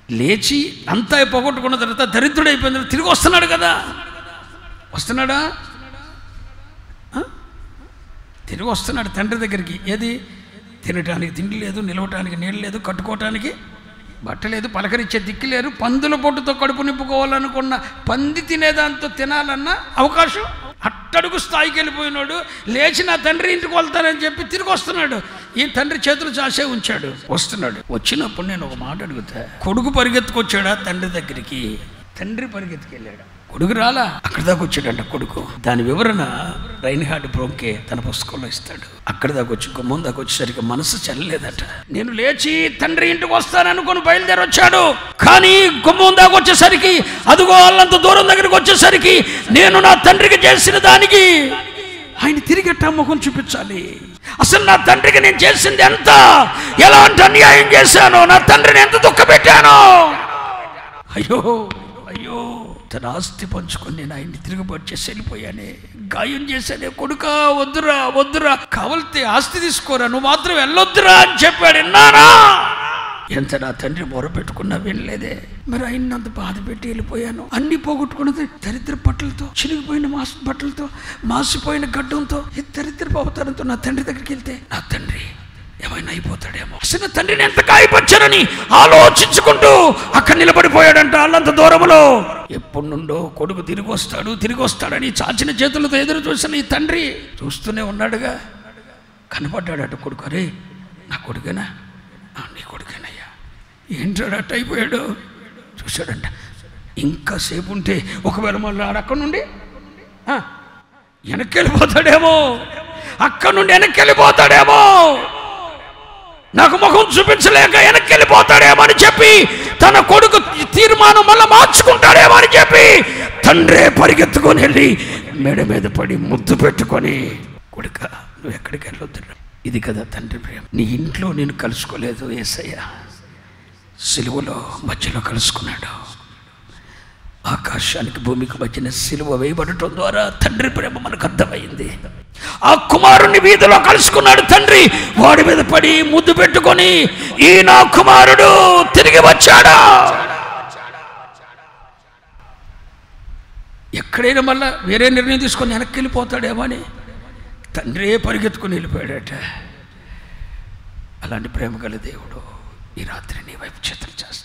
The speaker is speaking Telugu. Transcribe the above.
లేచి అంతా పోగొట్టుకున్న తర్వాత దరిద్రుడైపోయిన తర్వాత తిరిగి వస్తున్నాడు కదా, వస్తున్నాడా? తిరిగి వస్తున్నాడు తండ్రి దగ్గరికి. ఏది? తినటానికి తిండి లేదు, నిలవటానికి నీళ్ళు లేదు, కట్టుకోవటానికి బట్ట లేదు, పలకరించే దిక్కు లేరు. పందుల పొట్టుతో కడుపు నింపుకోవాలనుకున్న పంది తినేదాంతో తినాలన్న అవకాశం అట్టడుగు స్థాయికి వెళ్ళిపోయినాడు. లేచి నా తండ్రి ఇంటికి వెళ్తానని చెప్పి తిరిగి వస్తున్నాడు. ఈ తండ్రి చేతులు చాసే ఉంచాడు. వస్తున్నాడు. వచ్చినప్పుడు నేను ఒక మాట అడుగుతా, కొడుకు పరిగెత్తుకొచ్చాడా తండ్రి దగ్గరికి? తండ్రి పరిగెత్తుకెళ్ళాడు. కొడుకు రాలా, అక్కడి దాకా వచ్చాడంట కొడుకు. దాని వివరణ రైన్హార్డ్ బ్రోంకే తన పుస్తకంలో ఇస్తాడు. అక్కడి దాకా వచ్చి గుమ్మం దాకా వచ్చేసరికి మనసు చల్లలేదట. నేను లేచి తండ్రి ఇంటికి వస్తాననుకుని బయలుదేరి వచ్చాడు. కానీ గుమ్మం దాకా వచ్చేసరికి, అదిగో వాళ్ళంత దూరం దగ్గరికి వచ్చేసరికి నేను నా తండ్రికి చేసిన దానికి ఆయన తిరిగెట్టా ముఖం చూపించాలి. అసలు నా తండ్రికి నేను చేసింది ఎంత, ఎలాంటి అన్యాయం చేశాను, నా తండ్రిని ఎంత దుఃఖపెట్టాను. అయ్యో అయ్యో, తన ఆస్తి పంచుకొని నేను ఆయన్ని తిరుగుబాటు చేసి వెళ్ళిపోయానే, గాయం చేశానే. కొడుకా వద్దురా వద్దురా, కావలితే ఆస్తి తీసుకోరా, నువ్వు మాత్రం వెళ్ళొద్దురా అని చెప్పాడు. విన్నానా? ఎంత నా తండ్రి మొరపెట్టుకున్నా వినలేదే. మరి ఆయన అంత బాధ పెట్టి వెళ్ళిపోయాను. అన్ని పోగొట్టుకున్నది దరిద్ర బట్టలతో, చినిగిపోయిన బట్టలతో, మాసిపోయిన గడ్డంతో, ఈ దరిద్ర అవతారంతో నా తండ్రి దగ్గరికి వెళ్తే నా తండ్రి ఏమైనా అయిపోతాడేమో. అసలు తండ్రిని ఎంత గాయపరిచానని ఆలోచించుకుంటూ అక్కడ నిలబడిపోయాడంట. వాళ్ళంత దూరంలో ఎప్పటి నుండో కొడుకు తిరిగి వస్తాడని చాచిన చేతులతో ఎదురు చూసిన ఈ తండ్రి చూస్తూనే ఉన్నాడుగా. కనపడ్డాడట కొడుకు. అరే నా కొడుకేనా? నీ కొడుకేనయ్యా. ఏంటాడు అట్ట అయిపోయాడు? చూశాడంట. ఇంకా సేపు ఉంటే ఒకవేళ మళ్ళీ అక్కడి నుండి వెనక్కి వెళ్ళిపోతాడేమో, అక్కడి నుండి వెనక్కి వెళ్ళిపోతాడేమో, నాకు ముఖం చూపించలేక వెనక్కి వెళ్ళిపోతాడేమో అని చెప్పి, తన కొడుకు తీర్మానం మళ్ళీ మార్చుకుంటాడేమో అని చెప్పి తండ్రే పరిగెత్తుకొని వెళ్ళి మెడ మీద పడి ముద్దు పెట్టుకొని, కొడుక నువ్వు ఎక్కడికి వెళ్ళొద్దు. ఇది కదా తండ్రి ప్రేమ. నీ ఇంట్లో నేను కలుసుకోలేదు యేసయ్య, సిలువలో మధ్యలో కలుసుకున్నాడు. ఆకాశానికి భూమికి మధ్యన సిలువ వేయబడటం ద్వారా తండ్రి ప్రేమ మనకు అర్థమైంది. ఆ కుమారుని వీధిలో కలుసుకున్నాడు తండ్రి. వాడి మీద పడి ముద్దు పెట్టుకొని, ఈ నా కుమారుడు తిరిగి వచ్చాడా? ఎక్కడైనా మళ్ళా వేరే నిర్ణయం తీసుకొని వెనక్కి వెళ్ళిపోతాడేమో అని తండ్రే పరిగెత్తుకుని వెళ్ళిపోయాడట. అలాంటి ప్రేమ గల దేవుడు ఈ రాత్రి నీ వైపు చేతులు చేస్తాడు.